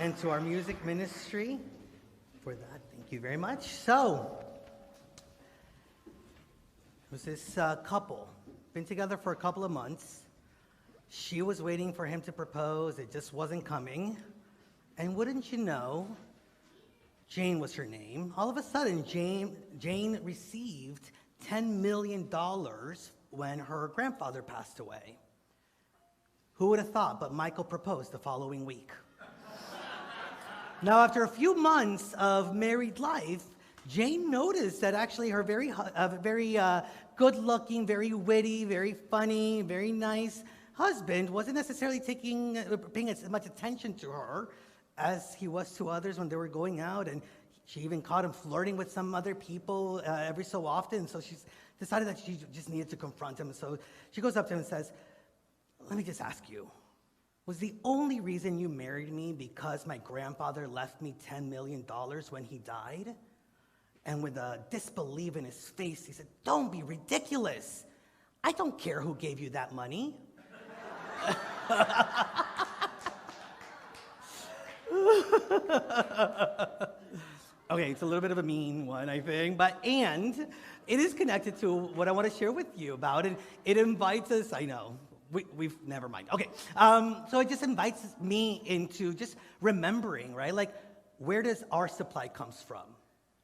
and to our music ministry for that. Thank you very much. So, it was this couple, been together for a couple of months. She was waiting for him to propose. It just wasn't coming. And wouldn't you know, Jane was her name. All of a sudden, Jane received $10 million when her grandfather passed away. Who would have thought? But Michael proposed the following week. Now, after a few months of married life, Jane noticed that actually her very good-looking, very witty, very funny, very nice husband wasn't necessarily paying as much attention to her as he was to others when they were going out, and she even caught him flirting with some other people every so often. So she decided that she just needed to confront him. So she goes up to him and says, "Let me just ask you, was the only reason you married me because my grandfather left me $10 million when he died?" And with a disbelief in his face, he said, "Don't be ridiculous. I don't care who gave you that money." Okay, it's a little bit of a mean one, I think, and it is connected to what I want to share with you about it. It invites us, I know, we've never mind. Okay, so it just invites me into just remembering, right? Like, where does our supply comes from?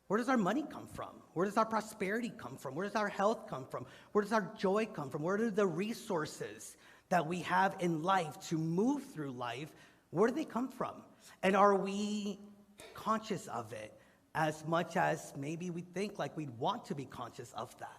Where does our money come from? Where does our prosperity come from? Where does our health come from? Where does our joy come from? Where do the resources that we have in life to move through life, where do they come from? And are we conscious of it as much as maybe we think like we'd want to be conscious of that,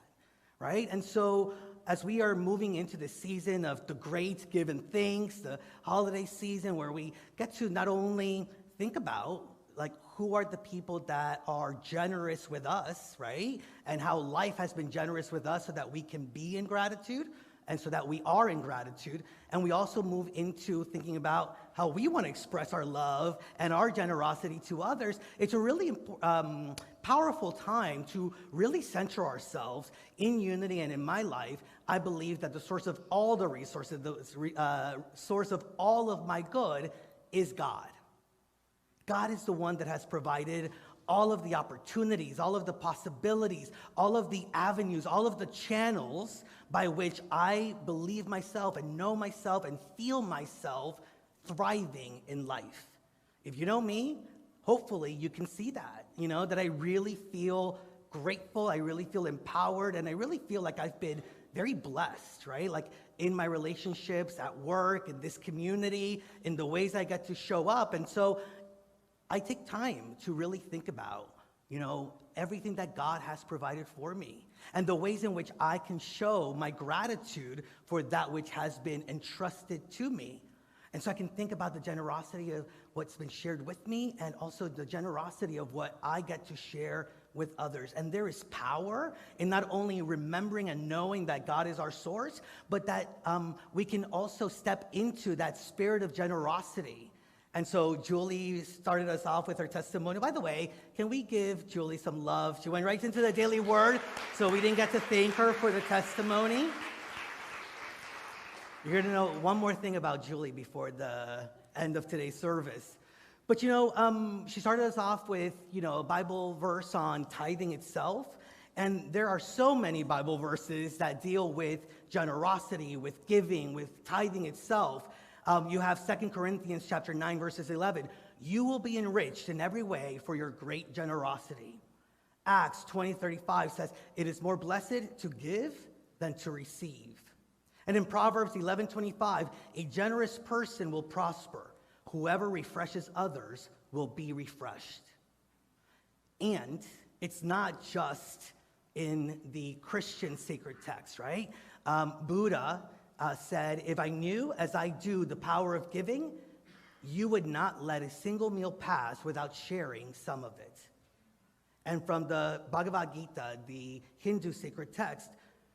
right? And so as we are moving into the season of the great given thanks, the holiday season where we get to not only think about like who are the people that are generous with us, right? And how life has been generous with us so that we can be in gratitude and so that we are in gratitude. And we also move into thinking about how we want to express our love and our generosity to others. It's a really powerful time to really center ourselves in unity. And in my life, I believe that the source of all the resources, the source of all of my good is God. God is the one that has provided all of the opportunities, all of the possibilities, all of the avenues, all of the channels by which I believe myself and know myself and feel myself thriving in life. If you know me, hopefully you can see that, that I really feel grateful, I really feel empowered, and I really feel like I've been very blessed, right? Like in my relationships, at work, in this community, in the ways I get to show up. And so I take time to really think about, everything that God has provided for me and the ways in which I can show my gratitude for that which has been entrusted to me. And so I can think about the generosity of what's been shared with me and also the generosity of what I get to share with others. And there is power in not only remembering and knowing that God is our source, but that we can also step into that spirit of generosity. And so Julie started us off with her testimony. By the way, can we give Julie some love? She went right into the daily word, so we didn't get to thank her for the testimony. You're going to know one more thing about Julie before the end of today's service. But she started us off with, a Bible verse on tithing itself. And there are so many Bible verses that deal with generosity, with giving, with tithing itself. You have 2 Corinthians chapter 9, verses 11. You will be enriched in every way for your great generosity. Acts 20:35 says, it is more blessed to give than to receive. And in Proverbs 11:25, a generous person will prosper. Whoever refreshes others will be refreshed. And it's not just in the Christian sacred text, right? Buddha said, if I knew as I do the power of giving, you would not let a single meal pass without sharing some of it. And from the Bhagavad Gita, the Hindu sacred text,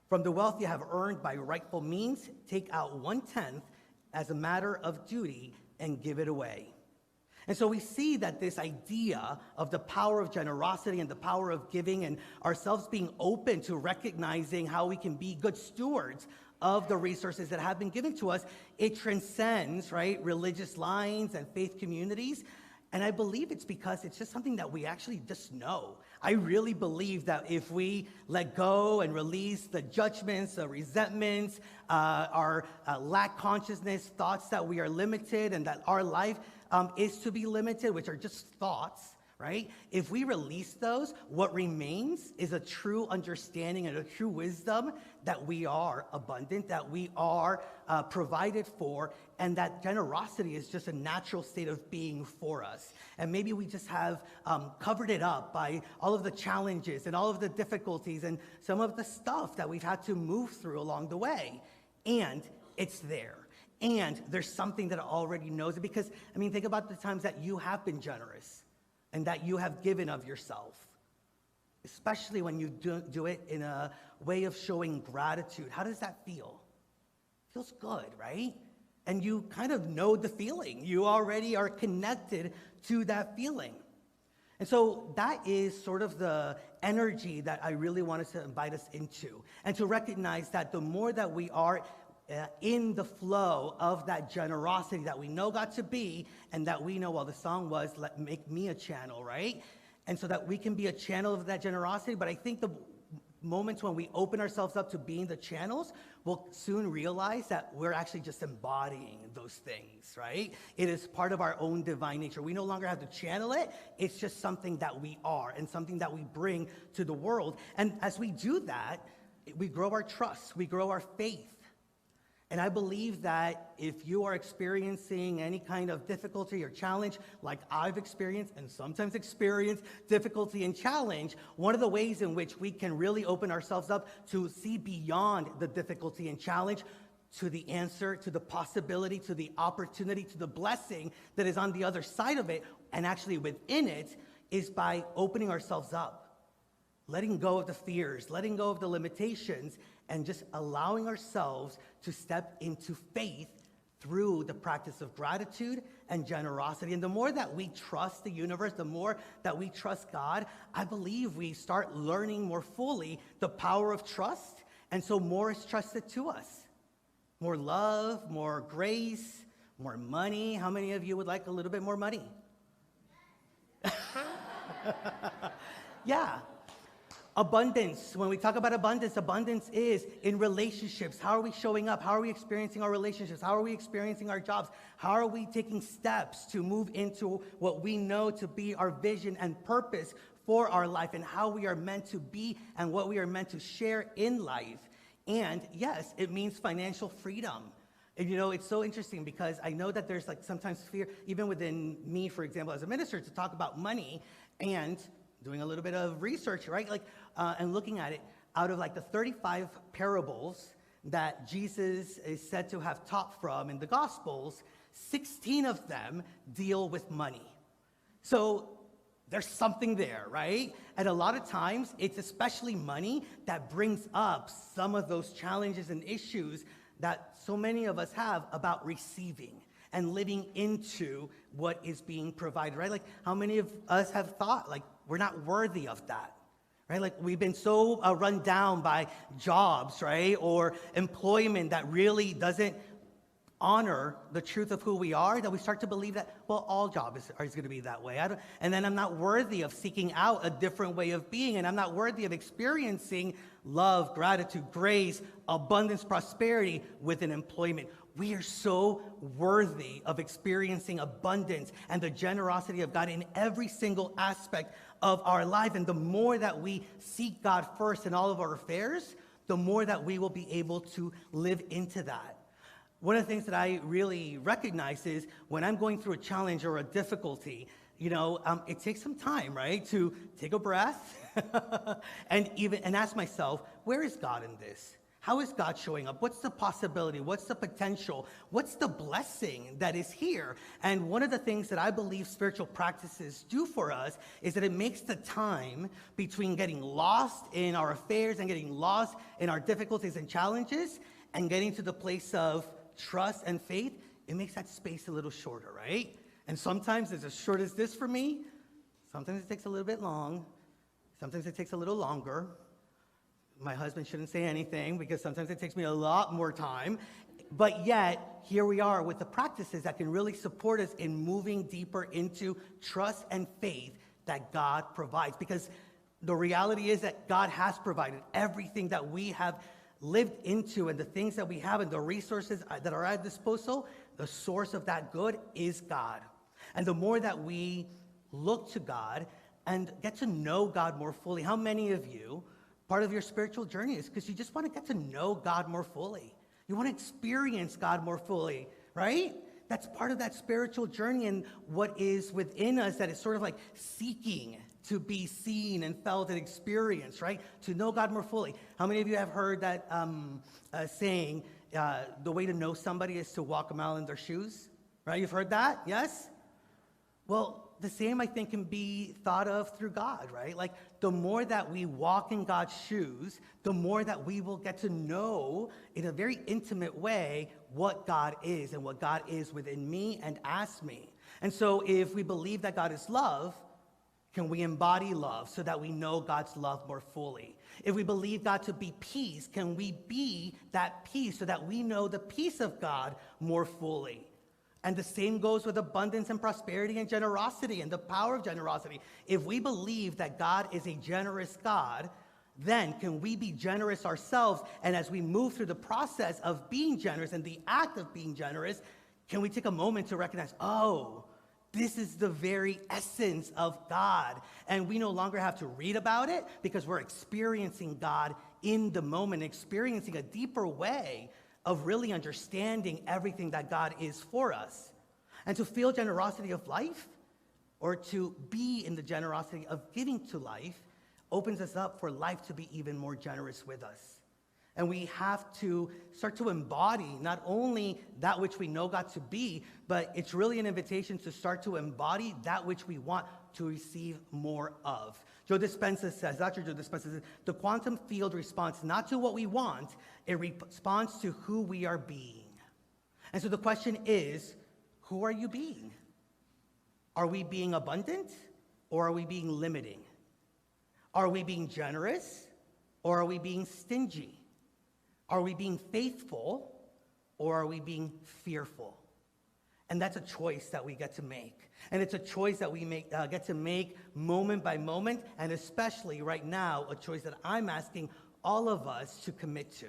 from the wealth you have earned by rightful means, take out 1/10 as a matter of duty and give it away. And so we see that this idea of the power of generosity and the power of giving and ourselves being open to recognizing how we can be good stewards of the resources that have been given to us, it transcends, right, religious lines and faith communities. And I believe it's because it's just something that we actually just know. I really believe that if we let go and release the judgments, the resentments, our lack consciousness, thoughts that we are limited and that our life is to be limited, which are just thoughts, right? If we release those, what remains is a true understanding and a true wisdom that we are abundant, that we are provided for, and that generosity is just a natural state of being for us. And maybe we just have covered it up by all of the challenges and all of the difficulties and some of the stuff that we've had to move through along the way. And it's there. And there's something that already knows it. Because, I mean, think about the times that you have been generous and that you have given of yourself, especially when you do it in a way of showing gratitude. How does that feel? Feels good, right? And you kind of know the feeling. You already are connected to that feeling. And so that is sort of the energy that I really wanted to invite us into, and to recognize that the more that we are in the flow of that generosity that we know God to be, and that we know, well, the song was, make me a channel, right? And so that we can be a channel of that generosity. But I think the moments when we open ourselves up to being the channels, we'll soon realize that we're actually just embodying those things, right? It is part of our own divine nature. We no longer have to channel it. It's just something that we are and something that we bring to the world. And as we do that, we grow our trust, we grow our faith. And I believe that if you are experiencing any kind of difficulty or challenge, like I've experienced and sometimes experience difficulty and challenge, one of the ways in which we can really open ourselves up to see beyond the difficulty and challenge to the answer, to the possibility, to the opportunity, to the blessing that is on the other side of it, and actually within it, is by opening ourselves up, letting go of the fears, letting go of the limitations, and just allowing ourselves to step into faith through the practice of gratitude and generosity. And the more that we trust the universe, the more that we trust God, I believe we start learning more fully the power of trust, and so more is trusted to us. More love, more grace, more money. How many of you would like a little bit more money? Yeah. Abundance. When we talk about abundance, abundance is in relationships. How are we showing up? How are we experiencing our relationships? How are we experiencing our jobs? How are we taking steps to move into what we know to be our vision and purpose for our life, and how we are meant to be and what we are meant to share in life? And yes, it means financial freedom. And you know, it's so interesting because I know that there's like sometimes fear, even within me, for example, as a minister, to talk about money, and doing a little bit of research, right? And looking at it, out of like the 35 parables that Jesus is said to have taught from in the Gospels, 16 of them deal with money. So there's something there, right? And a lot of times, it's especially money that brings up some of those challenges and issues that so many of us have about receiving and living into what is being provided, right? Like, how many of us have thought, like, we're not worthy of that, right? Like, we've been so run down by jobs, right? Or employment that really doesn't honor the truth of who we are, that we start to believe that, well, all jobs are going to be that way. And then I'm not worthy of seeking out a different way of being, and I'm not worthy of experiencing love, gratitude, grace, abundance, prosperity within employment. We are so worthy of experiencing abundance and the generosity of God in every single aspect of our life. And the more that we seek God first in all of our affairs, the more that we will be able to live into that. One of the things that I really recognize is when I'm going through a challenge or a difficulty, it takes some time, right, to take a breath and ask myself, where is God in this? How is God showing up? What's the possibility? What's the potential? What's the blessing that is here? And one of the things that I believe spiritual practices do for us is that it makes the time between getting lost in our affairs and getting lost in our difficulties and challenges and getting to the place of trust and faith, it makes that space a little shorter, right? And sometimes it's as short as this for me. Sometimes it takes a little bit long. Sometimes it takes a little longer. My husband shouldn't say anything because sometimes it takes me a lot more time. But yet, here we are with the practices that can really support us in moving deeper into trust and faith that God provides. Because the reality is that God has provided everything that we have lived into, and the things that we have and the resources that are at disposal. The source of that good is God. And the more that we look to God and get to know God more fully, how many of you, part of your spiritual journey is because you just want to get to know God more fully. You want to experience God more fully, right? That's part of that spiritual journey and what is within us that is sort of like seeking to be seen and felt and experienced, right? To know God more fully. How many of you have heard that saying, the way to know somebody is to walk a mile in their shoes, right? You've heard that, yes? Well, the same, I think, can be thought of through God, right? Like, the more that we walk in God's shoes, the more that we will get to know in a very intimate way what God is and what God is within me and as me. And so if we believe that God is love, can we embody love so that we know God's love more fully? If we believe God to be peace, can we be that peace so that we know the peace of God more fully? And the same goes with abundance and prosperity and generosity and the power of generosity. If we believe that God is a generous God, then can we be generous ourselves? And as we move through the process of being generous and the act of being generous, can we take a moment to recognize, oh, this is the very essence of God. And we no longer have to read about it because we're experiencing God in the moment, experiencing a deeper way of really understanding everything that God is for us. And to feel generosity of life, or to be in the generosity of giving to life, opens us up for life to be even more generous with us. And we have to start to embody not only that which we know God to be, but it's really an invitation to start to embody that which we want to receive more of. Dr. Joe Dispenza says, the quantum field responds not to what we want, it responds to who we are being. And so the question is, who are you being? Are we being abundant, or are we being limiting? Are we being generous, or are we being stingy? Are we being faithful, or are we being fearful? And that's a choice that we get to make. And it's a choice that we get to make moment by moment, and especially right now, a choice that I'm asking all of us to commit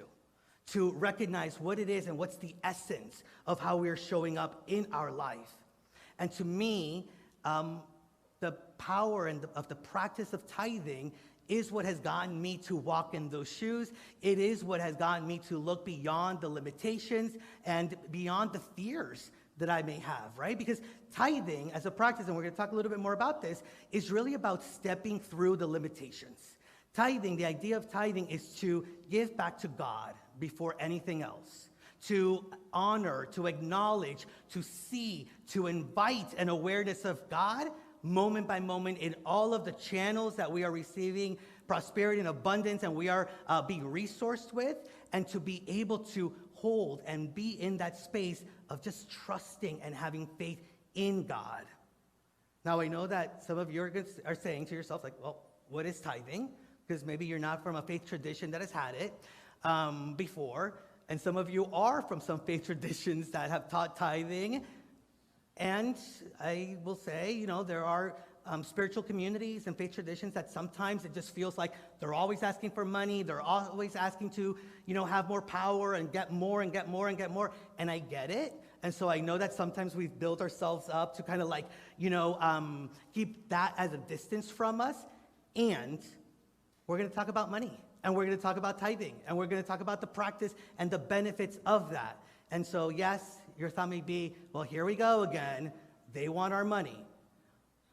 to recognize what it is and what's the essence of how we're showing up in our life. And to me, the power of the practice of tithing is what has gotten me to walk in those shoes. It is what has gotten me to look beyond the limitations and beyond the fears that I may have, right? Because tithing as a practice, and we're going to talk a little bit more about this, is really about stepping through the limitations. Tithing, the idea of tithing is to give back to God before anything else, to honor, to acknowledge, to see, to invite an awareness of God moment by moment in all of the channels that we are receiving prosperity and abundance and we are being resourced with, and to be able to hold and be in that space of just trusting and having faith in God. Now, I know that some of you are saying to yourself, like, well, what is tithing? Because maybe you're not from a faith tradition that has had it before, and some of you are from some faith traditions that have taught tithing. And I will say, there are spiritual communities and faith traditions that sometimes it just feels like they're always asking for money. They're always asking to, have more power and get more and get more and get more. And I get it. And so I know that sometimes we've built ourselves up to kind of like, keep that as a distance from us. And we're going to talk about money. And we're going to talk about tithing. And we're going to talk about the practice and the benefits of that. And so, yes, your thought may be, well, here we go again. They want our money.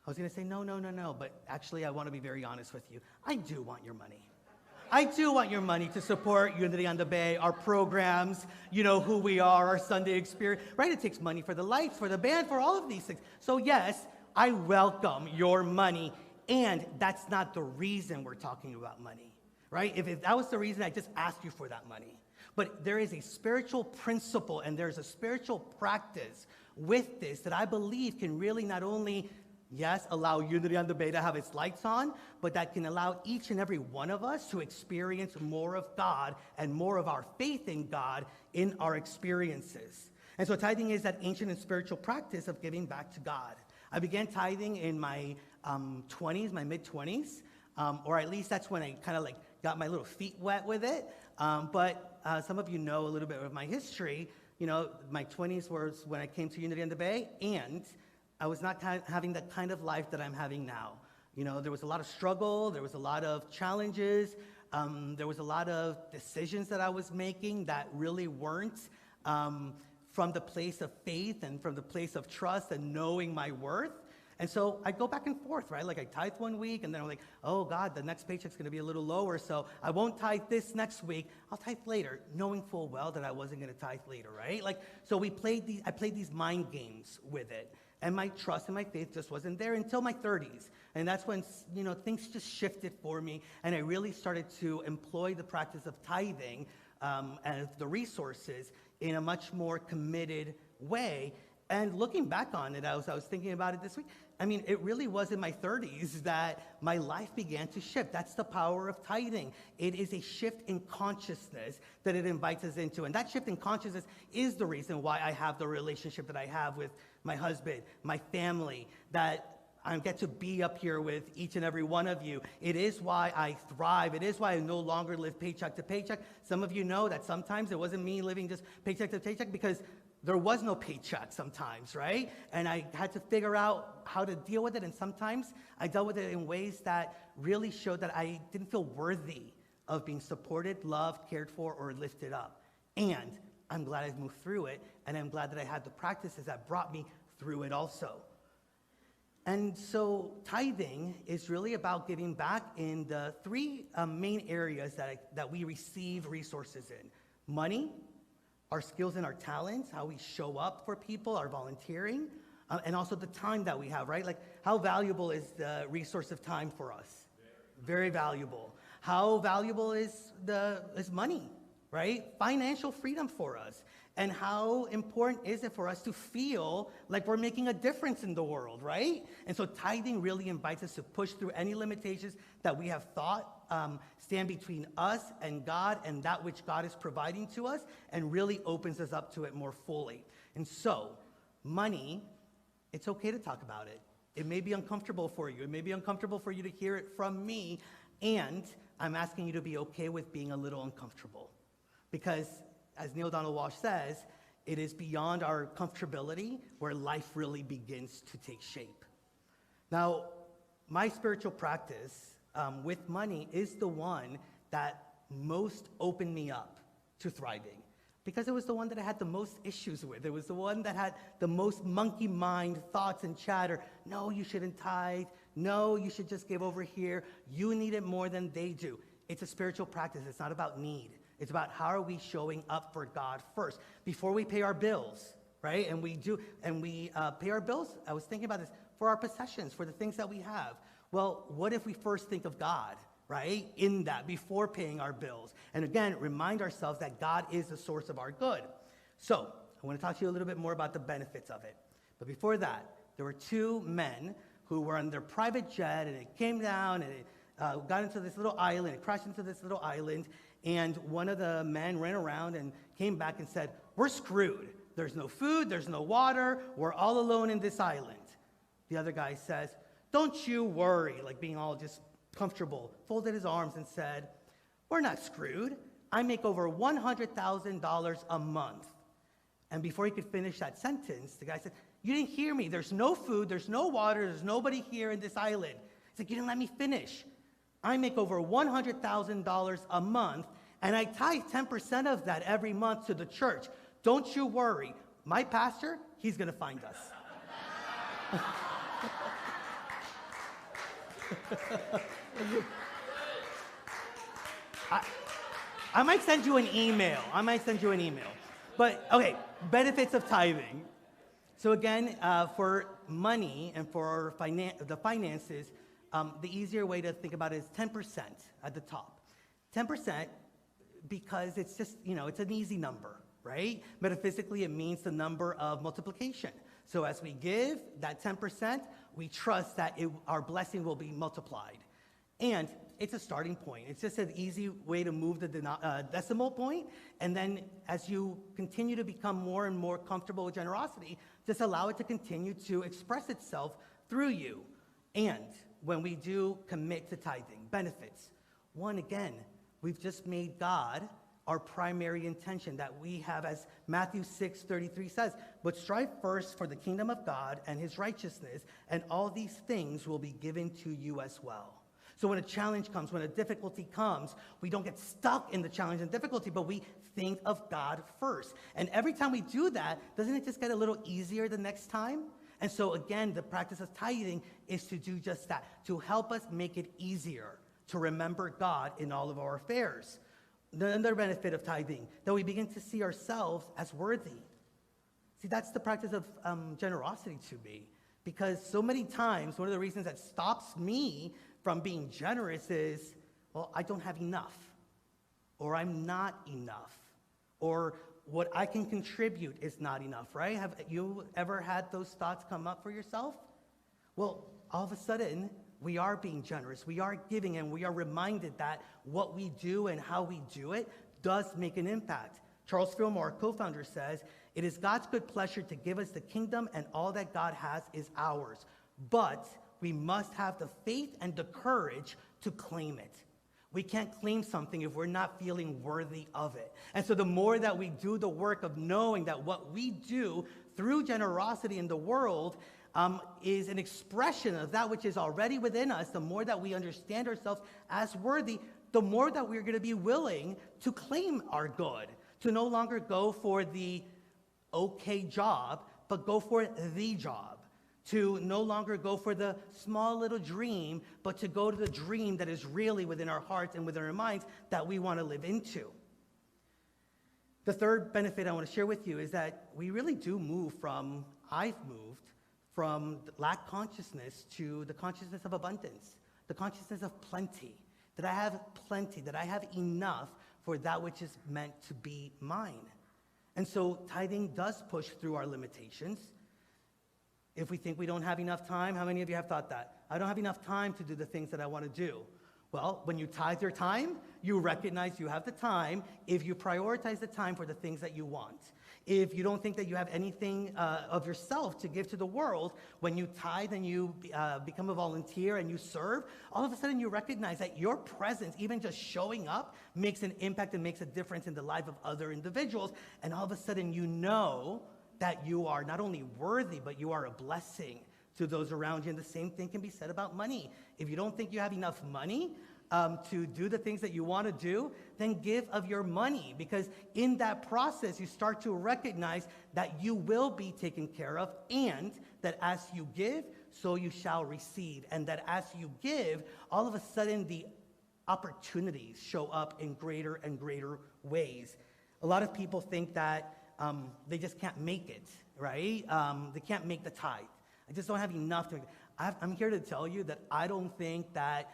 I was going to say, no. But actually, I want to be very honest with you. I do want your money. I do want your money to support Unity on the Bay, our programs, who we are, our Sunday experience, right? It takes money for the lights, for the band, for all of these things. So yes, I welcome your money. And that's not the reason we're talking about money, right? If that was the reason, I just asked you for that money. But there is a spiritual principle and there's a spiritual practice with this that I believe can really not only Yes, allow Unity on the Bay to have its lights on, but that can allow each and every one of us to experience more of God and more of our faith in God in our experiences. And so tithing is that ancient and spiritual practice of giving back to God. I began tithing in my 20s, my mid-20s, or at least that's when I kind of like got my little feet wet with it. But some of you know a little bit of my history. You know, my 20s was when I came to Unity on the Bay, and I was not having the kind of life that I'm having now. You know, there was a lot of struggle, there was a lot of challenges, there was a lot of decisions that I was making that really weren't from the place of faith and from the place of trust and knowing my worth. And so I go back and forth, right? Like I tithe one week, and then I'm like, oh God, the next paycheck's gonna be a little lower, so I won't tithe this next week, I'll tithe later, knowing full well that I wasn't gonna tithe later, right? Like, so I played these mind games with it. And my trust and my faith just wasn't there until my 30s. And that's when, you know, things just shifted for me, and I really started to employ the practice of tithing and the resources in a much more committed way. And looking back on it, I was thinking about it this week, I mean, it really was in my 30s that my life began to shift. That's the power of tithing. It is a shift in consciousness that it invites us into. And that shift in consciousness is the reason why I have the relationship that I have with my husband, my family, that I get to be up here with each and every one of you. It is why I thrive. It is why I no longer live paycheck to paycheck. Some of you know that sometimes it wasn't me living just paycheck to paycheck because there was no paycheck sometimes, right? And I had to figure out how to deal with it. And sometimes I dealt with it in ways that really showed that I didn't feel worthy of being supported, loved, cared for, or lifted up. And I'm glad I've moved through it. And I'm glad that I had the practices that brought me through it also. And so tithing is really about giving back in the three main areas that we receive resources in: money, our skills and our talents, how we show up for people, our volunteering, and also the time that we have, right? Like, how valuable is the resource of time for us? Very valuable. How valuable is money, right? Financial freedom for us. And how important is it for us to feel like we're making a difference in the world, right? And so tithing really invites us to push through any limitations that we have thought stand between us and God and that which God is providing to us, and really opens us up to it more fully. And so, money, it's okay to talk about it. It may be uncomfortable for you. It may be uncomfortable for you to hear it from me, and I'm asking you to be okay with being a little uncomfortable. Because, as Neil Donald Walsh says, it is beyond our comfortability where life really begins to take shape. Now, my spiritual practice with money is the one that most opened me up to thriving, because it was the one that I had the most issues with. It was the one that had the most monkey mind thoughts and chatter. No, you shouldn't tithe. No, you should just give over here. You need it more than they do. It's a spiritual practice. It's not about need. It's about how are we showing up for God first before we pay our bills, right? And we pay our bills. I was thinking about this for our possessions, for the things that we have. Well, what if we first think of God, right, in that before paying our bills? And again, remind ourselves that God is the source of our good. So I want to talk to you a little bit more about the benefits of it. But before that, there were two men who were on their private jet, and it came down, and it got into this little island. It crashed into this little island, and one of the men ran around and came back and said, "We're screwed. There's no food, there's no water, we're all alone in this island." The other guy says, "Don't you worry," like being all just comfortable, folded his arms and said, "We're not screwed. I make over $100,000 a month." And before he could finish that sentence, the guy said, "You didn't hear me. There's no food, there's no water, there's nobody here in this island." He's like, "You didn't let me finish. I make over $100,000 a month, and I tithe 10% of that every month to the church. Don't you worry. My pastor, he's going to find us." I might send you an email. But, okay, benefits of tithing. So again, for money and for the finances, the easier way to think about it is 10% at the top. 10% because it's just, it's an easy number, right? Metaphysically, it means the number of multiplication. So as we give that 10%, we trust that our blessing will be multiplied. And it's a starting point. It's just an easy way to move the decimal point. And then as you continue to become more and more comfortable with generosity, just allow it to continue to express itself through you. And when we do commit to tithing, benefits. One, again, we've just made God our primary intention that we have, as Matthew 6:33 says, but strive first for the kingdom of God and his righteousness, and all these things will be given to you as well. So when a challenge comes, when a difficulty comes, we don't get stuck in the challenge and difficulty, but we think of God first. And every time we do that, doesn't it just get a little easier the next time? And so again, the practice of tithing is to do just that, to help us make it easier to remember God in all of our affairs. Another benefit of tithing, that we begin to see ourselves as worthy. See, that's the practice of generosity to me. Because so many times, one of the reasons that stops me from being generous is, well, I don't have enough, or I'm not enough, or what I can contribute is not enough, right? Have you ever had those thoughts come up for yourself? Well, all of a sudden, we are being generous, we are giving, and we are reminded that what we do and how we do it does make an impact. Charles Fillmore, co-founder, says, "It is God's good pleasure to give us the kingdom, and all that God has is ours. But we must have the faith and the courage to claim it." We can't claim something if we're not feeling worthy of it. And so the more that we do the work of knowing that what we do through generosity in the world is an expression of that which is already within us, the more that we understand ourselves as worthy, the more that we're going to be willing to claim our good, to no longer go for the okay job, but go for the job, to no longer go for the small little dream, but to go to the dream that is really within our hearts and within our minds that we want to live into. The third benefit I want to share with you is that we really do I've moved from lack consciousness to the consciousness of abundance, the consciousness of plenty, that I have plenty, that I have enough for that which is meant to be mine. And so tithing does push through our limitations. If we think we don't have enough time, how many of you have thought that? I don't have enough time to do the things that I want to do. Well, when you tithe your time, you recognize you have the time if you prioritize the time for the things that you want. If you don't think that you have anything of yourself to give to the world, when you tithe and you become a volunteer and you serve, all of a sudden you recognize that your presence, even just showing up, makes an impact and makes a difference in the life of other individuals. And all of a sudden you know that you are not only worthy, but you are a blessing to those around you. And the same thing can be said about money. If you don't think you have enough money to do the things that you want to do, then give of your money, because in that process you start to recognize that you will be taken care of, and that as you give, so you shall receive, and that as you give, all of a sudden the opportunities show up in greater and greater ways. A lot of people think that they just can't make it, right? They can't make the tithe. I just don't have enough to. I'm here to tell you that I don't think that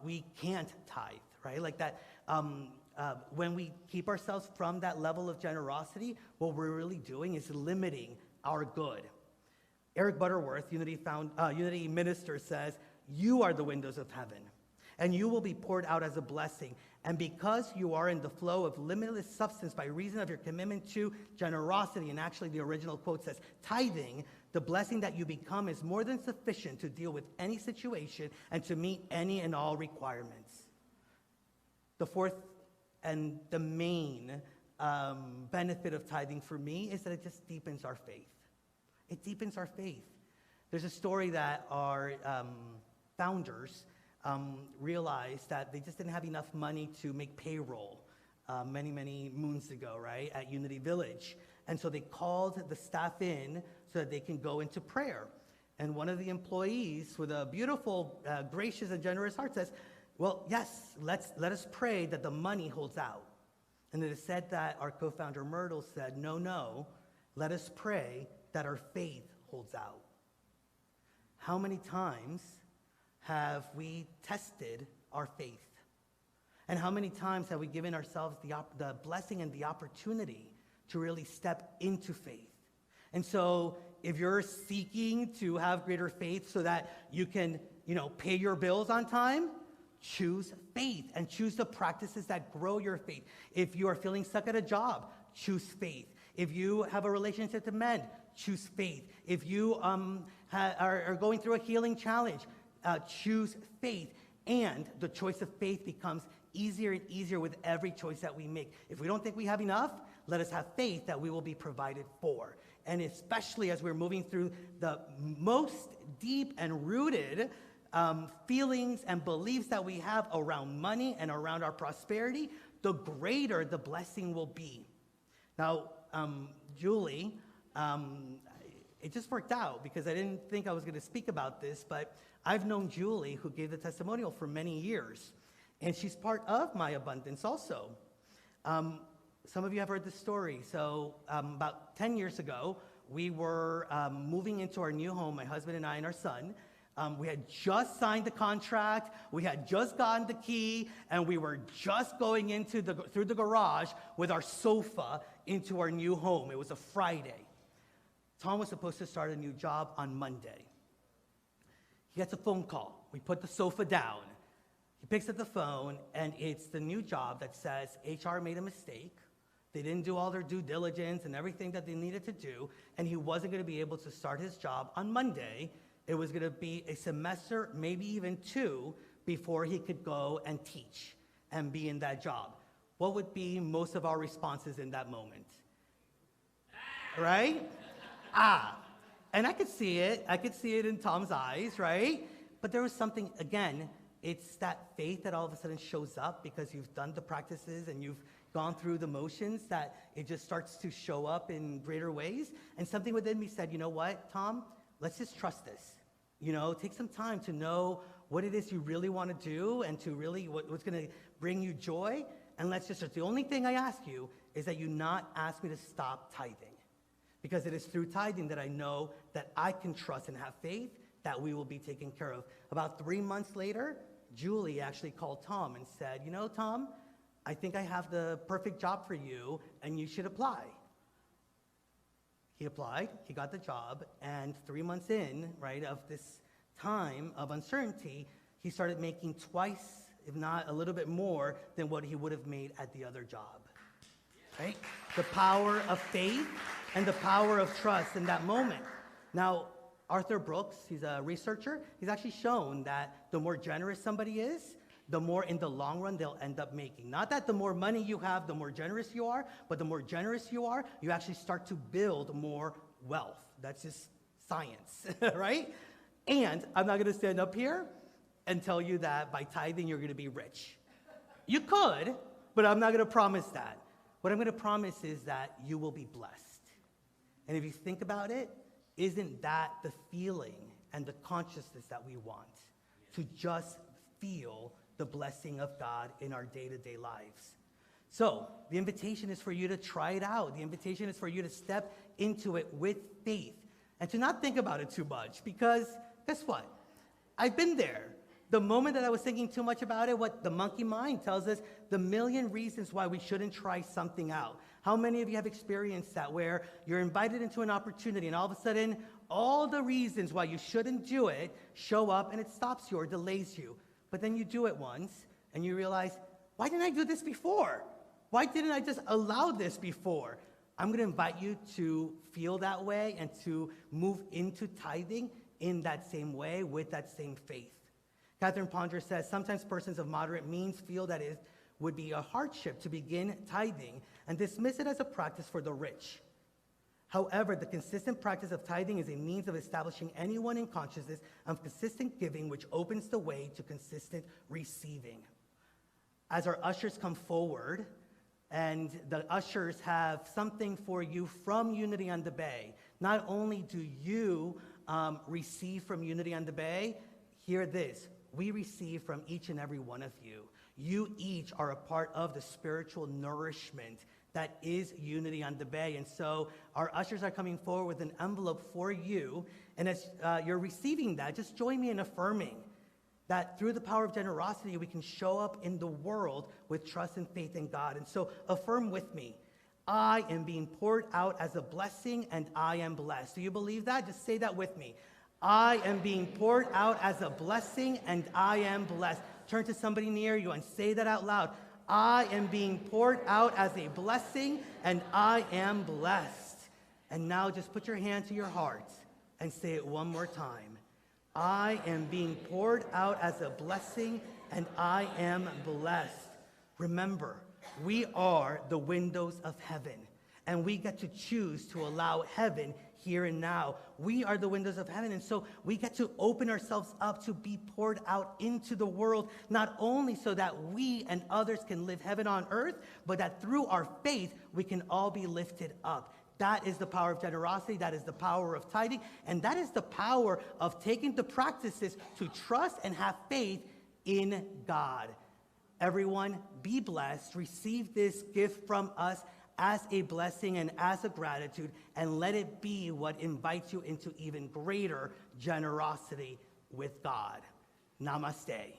we can't tithe, right? Like that, when we keep ourselves from that level of generosity, what we're really doing is limiting our good. Eric Butterworth, Unity minister, says, "You are the windows of heaven, and you will be poured out as a blessing. And because you are in the flow of limitless substance by reason of your commitment to generosity," and actually the original quote says, "tithing, the blessing that you become is more than sufficient to deal with any situation and to meet any and all requirements." The fourth and the main benefit of tithing for me is that it just deepens our faith. It deepens our faith. There's a story that our founders realized that they just didn't have enough money to make payroll many moons ago, right, at Unity Village. And so they called the staff in so that they can go into prayer. And one of the employees, with a beautiful, gracious, and generous heart, says, "Well, yes, let us pray that the money holds out." And it is said that our co-founder Myrtle said, no, let us pray that our faith holds out. How many times have we tested our faith? And how many times have we given ourselves the blessing and the opportunity to really step into faith? And so if you're seeking to have greater faith so that you can, pay your bills on time, choose faith and choose the practices that grow your faith. If you are feeling stuck at a job, choose faith. If you have a relationship to mend, choose faith. If you are going through a healing challenge, choose faith. And the choice of faith becomes easier and easier with every choice that we make. If we don't think we have enough, let us have faith that we will be provided for. And especially as we're moving through the most deep and rooted feelings and beliefs that we have around money and around our prosperity, the greater the blessing will be. Now, Julie, it just worked out because I didn't think I was going to speak about this, but I've known Julie, who gave the testimonial, for many years, and she's part of my abundance also. Some of you have heard this story. So about 10 years ago, we were moving into our new home, my husband and I and our son. We had just signed the contract, we had just gotten the key, and we were just going through the garage with our sofa into our new home. It was a Friday. Tom was supposed to start a new job on Monday. He gets a phone call. We put the sofa down. He picks up the phone, and it's the new job that says HR made a mistake. They didn't do all their due diligence and everything that they needed to do, and he wasn't going to be able to start his job on Monday. It was going to be a semester, maybe even 2, before he could go and teach and be in that job. What would be most of our responses in that moment? Right? And I could see it. I could see it in Tom's eyes, right? But there was something, again, it's that faith that all of a sudden shows up because you've done the practices and you've gone through the motions, that it just starts to show up in greater ways. And something within me said, you know what, Tom, let's just trust this. Take some time to know what it is you really want to do and to really what's going to bring you joy. And let's just, the only thing I ask you is that you not ask me to stop tithing. Because it is through tithing that I know that I can trust and have faith that we will be taken care of. About 3 months later, Julie actually called Tom and said, Tom, I think I have the perfect job for you, and you should apply. He applied, he got the job, and 3 months in, right, of this time of uncertainty, he started making twice, if not a little bit more, than what he would have made at the other job. Right? The power of faith and the power of trust in that moment. Now, Arthur Brooks, he's a researcher, he's actually shown that the more generous somebody is, the more in the long run they'll end up making. Not that the more money you have, the more generous you are, but the more generous you are, you actually start to build more wealth. That's just science, right? And I'm not going to stand up here and tell you that by tithing you're going to be rich. You could, but I'm not going to promise that. What I'm going to promise is that you will be blessed. And if you think about it, isn't that the feeling and the consciousness that we want? To just feel the blessing of God in our day-to-day lives. So the invitation is for you to try it out. The invitation is for you to step into it with faith and to not think about it too much, because guess what? I've been there. The moment that I was thinking too much about it, what the monkey mind tells us, the million reasons why we shouldn't try something out. How many of you have experienced that, where you're invited into an opportunity and all of a sudden all the reasons why you shouldn't do it show up and it stops you or delays you? But then you do it once, and you realize, why didn't I do this before? Why didn't I just allow this before? I'm going to invite you to feel that way and to move into tithing in that same way with that same faith. Catherine Ponder says, sometimes persons of moderate means feel that it would be a hardship to begin tithing and dismiss it as a practice for the rich. However, the consistent practice of tithing is a means of establishing anyone in consciousness of consistent giving, which opens the way to consistent receiving. As our ushers come forward, and the ushers have something for you from Unity on the Bay, not only do you receive from Unity on the Bay, hear this, we receive from each and every one of you. You each are a part of the spiritual nourishment that is Unity on the Bay. And so our ushers are coming forward with an envelope for you. And as you're receiving that, just join me in affirming that through the power of generosity, we can show up in the world with trust and faith in God. And so affirm with me, I am being poured out as a blessing and I am blessed. Do you believe that? Just say that with me. I am being poured out as a blessing and I am blessed. Turn to somebody near you and say that out loud. I am being poured out as a blessing and I am blessed. And now just put your hand to your heart and say it one more time. I am being poured out as a blessing and I am blessed. Remember, we are the windows of heaven, and we get to choose to allow heaven here and now. We are the windows of heaven, and so we get to open ourselves up to be poured out into the world, not only so that we and others can live heaven on earth, but that through our faith, we can all be lifted up. That is the power of generosity, that is the power of tithing, and that is the power of taking the practices to trust and have faith in God. Everyone, be blessed. Receive this gift from us as a blessing and as a gratitude, and let it be what invites you into even greater generosity with God. Namaste.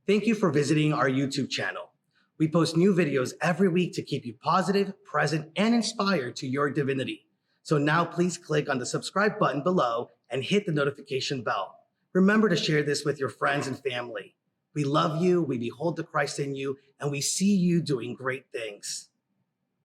Thank you for visiting our YouTube channel. We post new videos every week to keep you positive, present, and inspired to your divinity. So now please click on the subscribe button below and hit the notification bell. Remember to share this with your friends and family. We love you, we behold the Christ in you, and we see you doing great things.